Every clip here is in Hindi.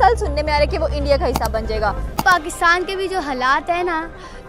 साल सुनने में आ रहा है कि वो इंडिया का हिस्सा बन जाएगा। पाकिस्तान के भी जो हालात है ना,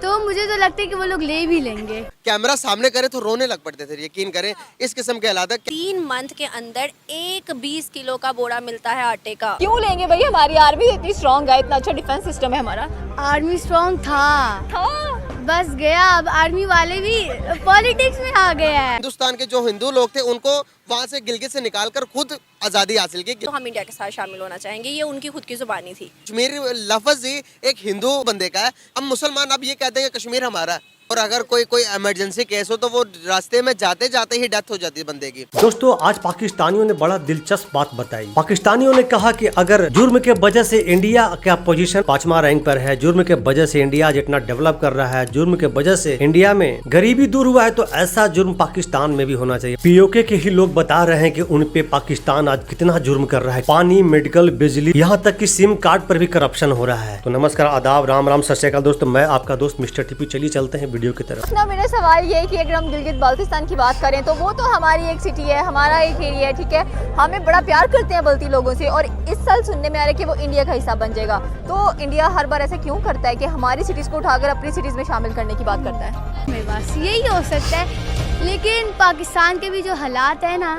तो मुझे तो लगता है कि वो लोग ले भी लेंगे। कैमरा सामने करे तो रोने लग पड़ते थे, यकीन करें इस किस्म के हालात है। 3 मंथ के अंदर एक 20 किलो का बोरा मिलता है आटे का। क्यों लेंगे भाई, हमारी आर्मी इतनी स्ट्रॉन्ग है, इतना अच्छा डिफेंस सिस्टम है हमारा। आर्मी स्ट्रॉन्ग था बस गया, अब आर्मी वाले भी पॉलिटिक्स में आ गए हैं। हिंदुस्तान के जो हिंदू लोग थे उनको वहाँ से गिलगित से निकालकर खुद आजादी हासिल की। तो हम इंडिया के साथ शामिल होना चाहेंगे, ये उनकी खुद की जुबानी थी। कश्मीर लफ्ज ही एक हिंदू बंदे का है। हम मुसलमान अब ये कहते हैं कि कश्मीर हमारा है, और अगर कोई इमरजेंसी केस हो तो वो रास्ते में जाते जाते ही डेथ हो जाती है बंदे की। दोस्तों, आज पाकिस्तानियों ने बड़ा दिलचस्प बात बताई। पाकिस्तानियों ने कहा कि अगर जुर्म के वजह से इंडिया का पोजीशन 5वां रैंक पर है, जुर्म के वजह से इंडिया आज इतना डेवलप कर रहा है, जुर्म के वजह से इंडिया में गरीबी दूर हुआ है, तो ऐसा जुर्म पाकिस्तान में भी होना चाहिए। पीओके के ही लोग बता रहे हैं कि उन पे पाकिस्तान आज कितना जुर्म कर रहा है। पानी, मेडिकल, बिजली, यहाँ तक कि सिम कार्ड पर भी करप्शन हो रहा है। तो नमस्कार, आदाब, राम राम, सत श्री अकाल दोस्तों, मैं आपका दोस्त मिस्टर टीपी। चलिए चलते हैं वीडियो की तरफ। ना मेरा सवाल ये है कि अगर हम गिलगित बाल्टिस्तान की बात करें तो वो तो हमारी एक सिटी है, हमारा एक एरिया है, ठीक है। हमें बड़ा प्यार करते हैं बल्ती लोगों से, और इस साल सुनने में आ रहा है कि वो इंडिया का हिस्सा बन जाएगा। तो इंडिया हर बार ऐसा क्यों करता है कि हमारी सिटीज़ को उठाकर अपनी सिटीज़ में शामिल करने की बात करता है? मेरे पास यही हो सकता है, लेकिन पाकिस्तान के भी जो हालात है ना,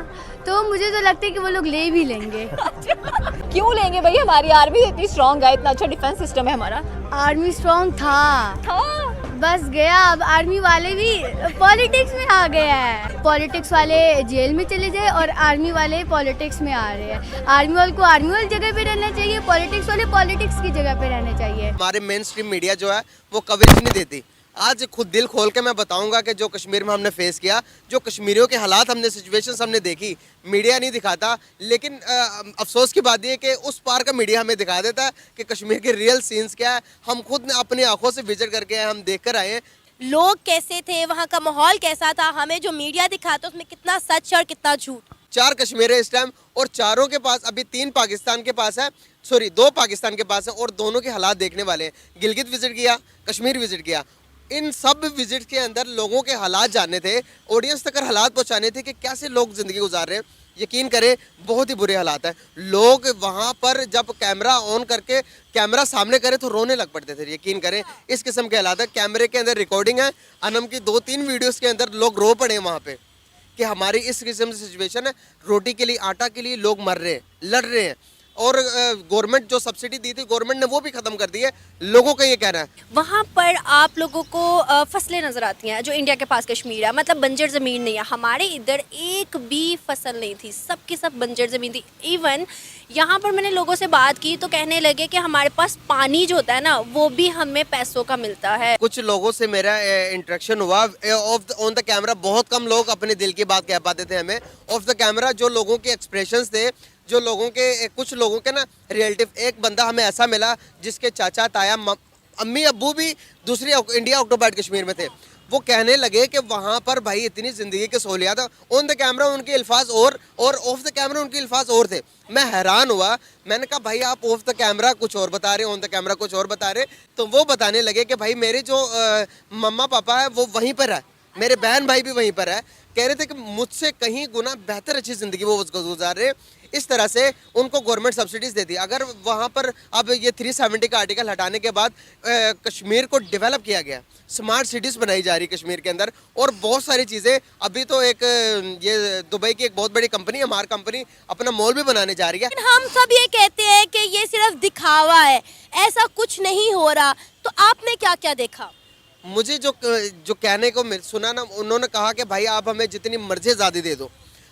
तो मुझे तो लगता है कि वो लोग ले भी लेंगे। क्यों लेंगे भाई, हमारी आर्मी इतनी स्ट्रॉन्ग है, इतना अच्छा डिफेंस सिस्टम है हमारा। आर्मी स्ट्रॉन्ग था बस गया, अब आर्मी वाले भी पॉलिटिक्स में आ गए हैं। पॉलिटिक्स वाले जेल में चले जाए और आर्मी वाले पॉलिटिक्स में आ रहे हैं। आर्मी वाले को आर्मी वाली जगह पे रहना चाहिए, पॉलिटिक्स वाले पॉलिटिक्स की जगह पे रहना चाहिए। हमारे मेन स्ट्रीम मीडिया जो है वो कवरेज नहीं देती। आज खुद दिल खोल के मैं बताऊंगा कि जो कश्मीर में हमने फेस किया, जो कश्मीरियों के हालात हमने, सिचुएशंस हमने देखी, मीडिया नहीं दिखाता। लेकिन अफसोस की बात यह है कि उस पार का मीडिया हमें दिखा देता है कि कश्मीर के रियल सीन्स क्या है। हम खुद अपनी आंखों से विजिट करके आए, हम देख कर आए हैं लोग कैसे थे, वहाँ का माहौल कैसा था। हमें जो मीडिया दिखाता उसमें कितना सच और कितना झूठ। 4 कश्मीर है इस टाइम, और चारों के पास अभी 3 पाकिस्तान के पास है, 2 पाकिस्तान के पास है, और दोनों के हालात देखने वाले हैं। गिलगित विजिट किया, कश्मीर विजिट किया, इन सब विजिट के अंदर लोगों के हालात जानने थे, ऑडियंस तक हालात पहुंचाने थे कि कैसे लोग ज़िंदगी गुजार रहे हैं। यकीन करें बहुत ही बुरे हालात हैं। लोग वहाँ पर जब कैमरा ऑन करके कैमरा सामने करे तो रोने लग पड़ते थे, यकीन करें इस किस्म के हालात हैं। कैमरे के अंदर रिकॉर्डिंग है, अनम की 2-3 वीडियोज़ के अंदर लोग रो पड़े हैं वहाँ पर कि हमारी इस किस्म की सिचुएशन है, रोटी के लिए, आटा के लिए लोग मर रहे हैं, लड़ रहे हैं। और गवर्नमेंट जो सब्सिडी दी थी गवर्नमेंट ने वो भी खत्म कर दी है। लोगों का ये कहना है वहाँ पर आप लोगों को फसलें नजर आती हैं जो इंडिया के पास कश्मीर है, मतलब बंजर ज़मीन नहीं है। हमारे इधर एक भी फसल नहीं थी, सब की सब बंजर ज़मीन थी। इवन यहाँ पर मैंने लोगों से बात की तो कहने लगे कि हमारे पास पानी जो होता है ना, वो भी हमें पैसों का मिलता है। कुछ लोगों से मेरा इंटरेक्शन हुआ ऑन द कैमरा। बहुत कम लोग अपने दिल की बात कह पाते थे हमें ऑफ द कैमरा। जो लोगों के एक्सप्रेशंस थे, जो लोगों के, कुछ लोगों के ना रिलेटिव, एक बंदा हमें ऐसा मिला जिसके चाचा, ताया, अम्मी, अब्बू भी दूसरी इंडिया ऑक्टोपाइड कश्मीर में थे। वो कहने लगे कि वहाँ पर भाई इतनी ज़िंदगी की सहूलियात, ऑन द कैमरा उनके अल्फाज और ऑफ द कैमरा उनके अल्फाज और थे। मैं हैरान हुआ, मैंने कहा भाई आप ऑफ द कैमरा कुछ और बता रहे, ऑन द कैमरा कुछ और बता रहे। तो वो बताने लगे कि भाई मेरे जो मम्मा पापा है वो वहीं पर है, मेरे बहन भाई भी वहीं पर है। कह रहे थे कि मुझसे कहीं गुना बेहतर अच्छी ज़िंदगी वो गुजार रहे। इस तरह से उनको गवर्नमेंट सब्सिडीज़ देती है। अगर वहाँ पर अब ये 370 का आर्टिकल हटाने के बाद कश्मीर को डेवलप किया गया, स्मार्ट सिटीज़ बनाई जा रही कश्मीर के अंदर, और बहुत सारी चीज़ें। अभी तो एक ये दुबई की एक बहुत बड़ी कंपनी, हमारी कंपनी, अपना मॉल भी बनाने जा रही है। हम सब ये कहते हैं कि ये सिर्फ दिखावा है, ऐसा कुछ नहीं हो रहा। तो आपने क्या क्या देखा? मुझे जो कहने को सुना ना, उन्होंने कहा कि भाई आप हमें जितनी मर्जी आज़ादी दे दो,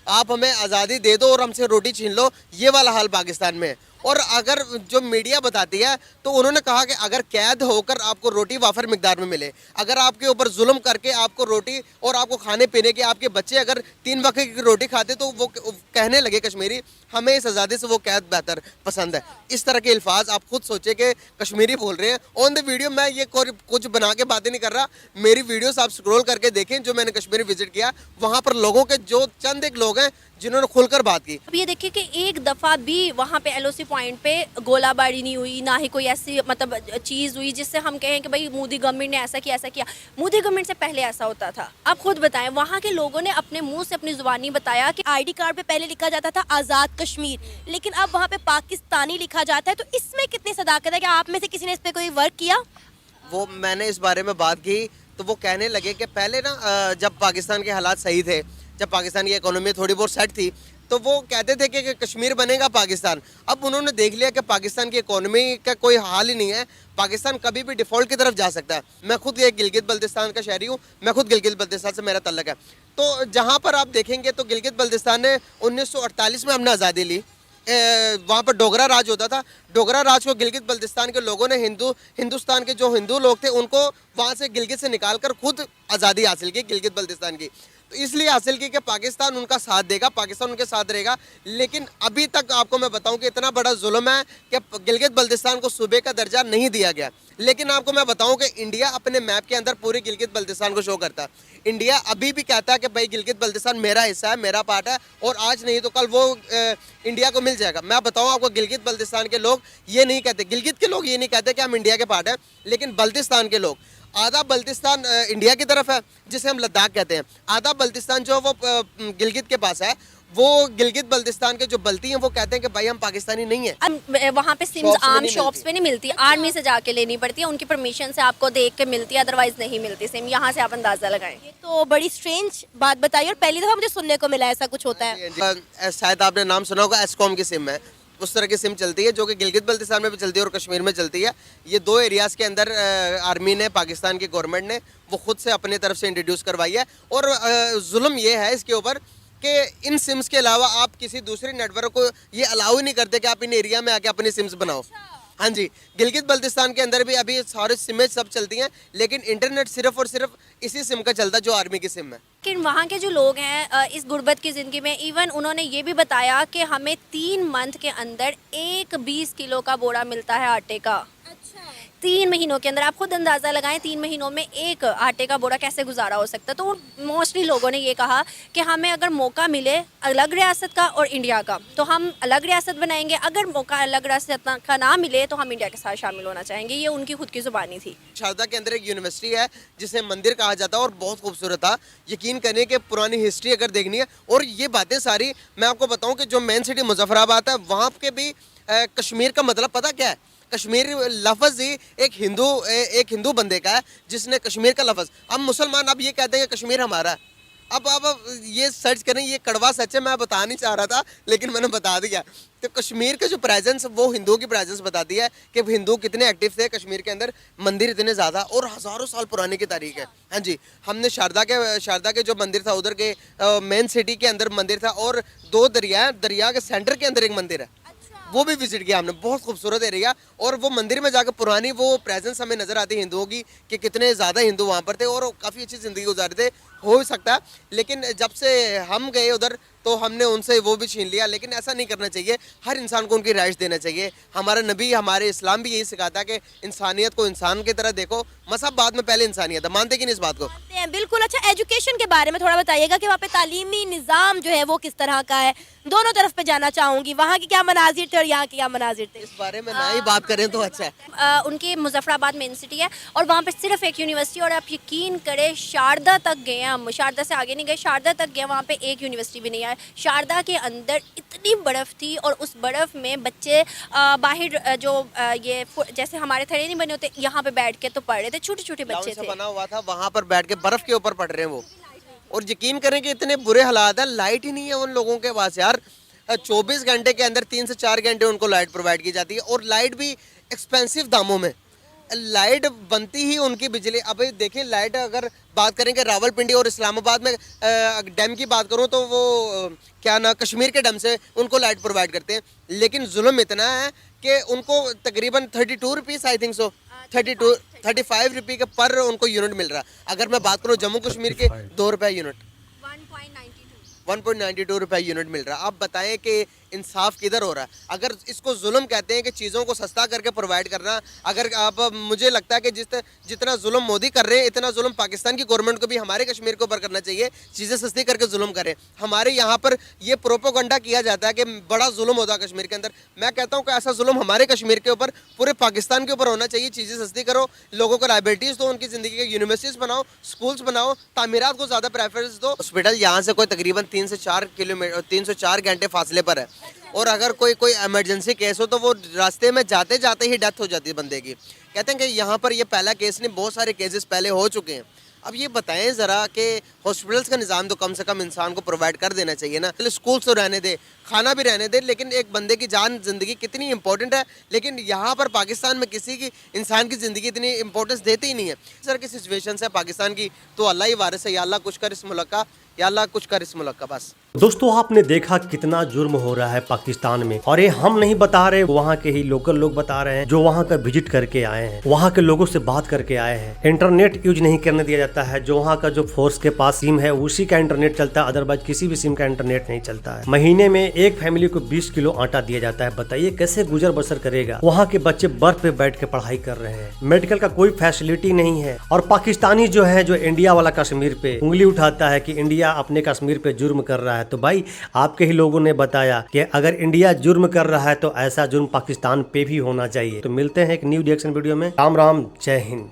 आप हमें आज़ादी दे दो और हमसे रोटी छीन लो। ये वाला हाल पाकिस्तान में है। और अगर जो मीडिया बताती है तो उन्होंने कहा कि अगर कैद होकर आपको रोटी वाफर मिकदार में मिले, अगर आपके ऊपर जुल्म करके आपको रोटी और आपको खाने पीने के, आपके बच्चे अगर 3 वक्त की रोटी खाते, तो वो कहने लगे कश्मीरी हमें इस आज़ादी से वो कैद बेहतर पसंद है। इस तरह के अल्फाज आप खुद सोचे कि कश्मीरी बोल रहे हैं ऑन द वीडियो। मैं ये कुछ बना के बातें नहीं कर रहा, मेरी वीडियोस आप स्क्रॉल करके देखें जो मैंने कश्मीर विजिट किया। वहाँ पर लोगों के जो चंद एक लोग हैं जिन्होंने खुलकर बात की। अब ये देखिए कि एक दफ़ा भी वहाँ पे LOC पॉइंट पे गोलाबारी नहीं हुई, ना ही कोई ऐसी मतलब चीज़ हुई जिससे हम कहें कि भाई मोदी गवर्नमेंट ने ऐसा किया ऐसा किया। मोदी गवर्नमेंट से पहले ऐसा होता था। आप खुद बताएं, वहाँ के लोगों ने अपने मुंह से अपनी जुबानी बताया कि आईडी कार्ड पे पहले लिखा जाता था आज़ाद कश्मीर, लेकिन अब वहाँ पे पाकिस्तानी लिखा जाता है। तो इसमें कितनी सदाकत है? क्या आप में से किसी ने इस पे कोई वर्क किया? वो मैंने इस बारे में बात की तो वो कहने लगे कि पहले ना जब पाकिस्तान के हालात सही थे, जब पाकिस्तान की इकोनॉमी थोड़ी बहुत सेट थी, तो वो कहते थे कि कश्मीर बनेगा पाकिस्तान। अब उन्होंने देख लिया कि पाकिस्तान की इकोनॉमी का कोई हाल ही नहीं है, पाकिस्तान कभी भी डिफ़ॉल्ट की तरफ जा सकता है। मैं खुद एक गिलगित बल्तिस्तान का शहरी हूँ, मैं खुद गिलगित बल्तिस्तान से मेरा तल्लक है। तो जहाँ पर आप देखेंगे तो गिलगित बल्तिस्तान ने 1948 में हमने आज़ादी ली। वहाँ पर डोगरा राज होता था। डोगरा राज को गिलगित बल्तिस्तान के लोगों ने हिंदुस्तान के जो हिंदू लोग थे उनको वहाँ से गिलगित से निकाल कर खुद आज़ादी हासिल की गिलगित बल्तिस्तान की। तो इसलिए हासिल की कि पाकिस्तान उनका साथ देगा, पाकिस्तान उनके साथ रहेगा। लेकिन अभी तक आपको मैं बताऊं कि इतना बड़ा जुल्म है कि गिलगित बल्तिस्तान को सूबे का दर्जा नहीं दिया गया। लेकिन आपको मैं बताऊं कि इंडिया अपने मैप के अंदर पूरी गिलगित बल्तिस्तान को शो करता है। इंडिया अभी भी कहता है कि भाई गिलगित बल्तिस्तान मेरा हिस्सा है, मेरा पार्ट है, और आज नहीं तो कल वो इंडिया को मिल जाएगा। मैं बताऊं आपको, गिलगित बल्तिस्तान के लोग ये नहीं कहते, गिलगित के लोग ये नहीं कहते कि हम इंडिया के पार्ट हैं, लेकिन बल्तिस्तान के लोग, आधा बल्तिस्तान इंडिया की तरफ है जिसे हम लद्दाख कहते हैं, आधा बल्तिस्तान जो वो गिलगित के पास है, वो गिलगित बल्तिस्तान के जो बल्ती हैं वो कहते हैं कि भाई हम पाकिस्तानी नहीं है। अब वहाँ पे सिम्स आम शॉप्स पे नहीं मिलती, आर्मी से जाके लेनी पड़ती है, उनकी परमिशन से आपको देख के मिलती है, अदरवाइज नहीं मिलती सिम। यहाँ से आप अंदाजा लगाएं। ये तो बड़ी स्ट्रेंज बात बताई और पहली दफा मुझे सुनने को मिला ऐसा कुछ होता है। शायद आपने नाम सुना होगा, एस्कॉम की सिम है, उस तरह की सिम चलती है जो कि गिलगित बल्तिस्तान में भी चलती है और कश्मीर में चलती है। ये दो एरियाज़ के अंदर आर्मी ने, पाकिस्तान की गवर्नमेंट ने वो खुद से अपनी तरफ से इंट्रोड्यूस करवाई है। और जुल्म ये है इसके ऊपर कि इन सिम्स के अलावा आप किसी दूसरे नेटवर्क को ये अलाउ ही नहीं करते कि आप इन एरिया में आके अपनी सिम्स बनाओ। हाँ जी, गिलगित बल्तिस्तान के अंदर भी अभी सारे सिमें सब चलती हैं, लेकिन इंटरनेट सिर्फ और सिर्फ इसी सिम का चलता है जो आर्मी की सिम है। लेकिन वहाँ के जो लोग हैं इस गुर्बत की ज़िंदगी में, इवन उन्होंने ये भी बताया कि हमें 3 मंथ के अंदर एक 20 किलो का बोरा मिलता है आटे का। 3 महीनों के अंदर आप खुद अंदाज़ा लगाएं, 3 महीनों में एक आटे का बोरा कैसे गुजारा हो सकता है। तो मोस्टली लोगों ने ये कहा कि हमें अगर मौका मिले अलग रियासत का और इंडिया का, तो हम अलग रियासत बनाएंगे। अगर मौका अलग रियासत का ना मिले तो हम इंडिया के साथ शामिल होना चाहेंगे। ये उनकी खुद की ज़ुबानी थी। शारदा के अंदर एक यूनिवर्सिटी है जिसे मंदिर कहा जाता है और बहुत खूबसूरत था। यकीन करें कि पुरानी हिस्ट्री अगर देखनी है, और ये बातें सारी मैं आपको बताऊं कि जो मेन सिटी मुजफ्फराबाद है वहाँ के भी कश्मीर का मतलब पता क्या है? कश्मीर लफ्ज़ ही एक हिंदू बंदे का है जिसने कश्मीर का लफ्ज़, हम मुसलमान अब ये कहते हैं कि कश्मीर हमारा है। अब ये सर्च करें, ये कड़वा सच है, मैं बता नहीं चाह रहा था लेकिन मैंने बता दिया। तो कश्मीर का जो प्रेजेंस वो हिंदुओं की प्रेजेंस बताती है कि हिंदू कितने एक्टिव थे कश्मीर के अंदर, मंदिर इतने ज़्यादा और हज़ारों साल पुराने की तारीख है। हाँ जी, हमने शारदा के जो मंदिर था उधर के मेन सिटी के अंदर मंदिर था, और 2 दरिया के सेंटर के अंदर एक मंदिर है, वो भी विजिट किया हमने। बहुत खूबसूरत एरिया, और वो मंदिर में जाकर पुरानी वो प्रेजेंस हमें नज़र आती है हिंदुओं की कि कितने ज़्यादा हिंदू वहाँ पर थे और काफ़ी अच्छी ज़िंदगी गुजारे थे। हो सकता है, लेकिन जब से हम गए उधर तो हमने उनसे वो भी छीन लिया। लेकिन ऐसा नहीं करना चाहिए, हर इंसान को उनकी राइट्स देना चाहिए। हमारा नबी, हमारे इस्लाम भी यही सिखाता है कि इंसानियत को इंसान की तरह देखो, मसहब बाद में पहले इंसानियत है। मानते कि नहीं इस बात को? मानते हैं, बिल्कुल। अच्छा, एजुकेशन के बारे में थोड़ा बताइएगा कि वहाँ पे तालीमी निज़ाम जो है वो किस तरह का है? दोनों तरफ पे जाना चाहूँगी, वहाँ की क्या मनाजिर थे और यहाँ की क्या मनाजिर थे? इस बारे में ना ही बात करें तो अच्छा है। उनकी मुजफ्फराबाद मेन सिटी है और वहाँ पे सिर्फ एक यूनिवर्सिटी, और आप यकीन करें शारदा तक गए हम, शारदा से आगे नहीं गए, शारदा तक गए, वहाँ पे एक यूनिवर्सिटी भी नहीं है। शारदा के अंदर इतनी बर्फ़ थी और उस बर्फ़ में बच्चे बाहर जो ये जैसे हमारे थड़े नहीं बने होते, यहाँ पे बैठ के तो पढ़ रहे थे, छोटे छोटे बच्चे थे, बना हुआ था, वहाँ पर बैठ के बर्फ़ के ऊपर पढ़ रहे हैं वो। और यकीन करें कि इतने बुरे हालात है, लाइट ही नहीं है उन लोगों के पास यार। 24 घंटे के अंदर 3 से 4 घंटे उनको लाइट प्रोवाइड की जाती है, और लाइट भी एक्सपेंसिव दामों में। लाइट बनती ही उनकी बिजली। अब देखिए, लाइट अगर बात करें कि रावलपिंडी और इस्लामाबाद में डैम की बात करूं तो वो क्या ना कश्मीर के डैम से उनको लाइट प्रोवाइड करते हैं, लेकिन जुल्म इतना है कि उनको तकरीबन 32 रुपीज़, आई थिंक सो 35 रुपये के पर उनको यूनिट मिल रहा है। अगर मैं बात करूँ जम्मू कश्मीर के 2 रुपये यूनिट, 1.92 रुपये यूनिट मिल रहा है। आप बताएं कि इंसाफ किधर हो रहा है? अगर इसको जुल्म कहते हैं कि चीज़ों को सस्ता करके प्रोवाइड करना, अगर आप मुझे लगता है कि जितना जुल्म मोदी कर रहे हैं इतना जुल्म पाकिस्तान की गवर्नमेंट को भी हमारे कश्मीर के ऊपर करना चाहिए। चीज़ें सस्ती करके जुल्म करें। हमारे यहाँ पर ये प्रोपोगंडा किया जाता है कि बड़ा जुल्म होता है कश्मीर के अंदर। मैं कहता हूँ कि ऐसा जुल्म हमारे कश्मीर के ऊपर, पूरे पाकिस्तान के ऊपर होना चाहिए। चीज़ें सस्ती करो, लोगों को लाइब्रेरीज दो, उनकी ज़िंदगी के यूनिवर्सिटीज़ बनाओ, स्कूल्स बनाओ, तामीरात को ज़्यादा प्रेफरेंस दो। हॉस्पिटल यहाँ से कोई तकरीबन 3 से 4 घंटे फासले पर है, और अगर कोई इमरजेंसी केस हो तो वो रास्ते में जाते जाते ही डेथ हो जाती है बंदे की। कहते हैं कि यहाँ पर ये पहला केस नहीं, बहुत सारे केसेस पहले हो चुके हैं। अब ये बताएं ज़रा कि हॉस्पिटल्स का निज़ाम तो कम से कम इंसान को प्रोवाइड कर देना चाहिए ना। स्कूल्स तो रहने दे, खाना भी रहने दे, लेकिन एक बंदे की जान ज़िंदगी कितनी इंपॉर्टेंट है। लेकिन यहाँ पर पाकिस्तान में किसी की इंसान की ज़िंदगी इतनी इंपॉर्टेंस देते ही नहीं है। इस तरह की सिचुएशन है पाकिस्तान की, तो अल्लाह ही वारिस है। या अल्लाह कुछ कर इस मुल्क का, या अल्लाह कुछ कर इस मुल्क का बस। दोस्तों, आपने देखा कितना जुर्म हो रहा है पाकिस्तान में, और ये हम नहीं बता रहे, वहाँ के ही लोकल लोग बता रहे हैं जो वहाँ का विजिट करके आए हैं, वहाँ के लोगों से बात करके आए हैं। इंटरनेट यूज नहीं करने दिया जाता है। जो वहाँ का जो फोर्स के पास सिम है उसी का इंटरनेट चलता है, अदरवाइज किसी भी सिम का इंटरनेट नहीं चलता है। महीने में एक फैमिली को 20 किलो आटा दिया जाता है। बताइए कैसे गुजर बसर करेगा। वहाँ के बच्चे बर्फ पे बैठ के पढ़ाई कर रहे हैं, मेडिकल का कोई फैसिलिटी नहीं है। और पाकिस्तानी जो है, जो इंडिया वाला कश्मीर पे उंगली उठाता है कि इंडिया अपने कश्मीर पे जुर्म कर रहा है, तो भाई आपके ही लोगों ने बताया कि अगर इंडिया जुर्म कर रहा है तो ऐसा जुर्म पाकिस्तान पे भी होना चाहिए। तो मिलते हैं एक न्यू रिएक्शन वीडियो में। राम राम, जय हिंद।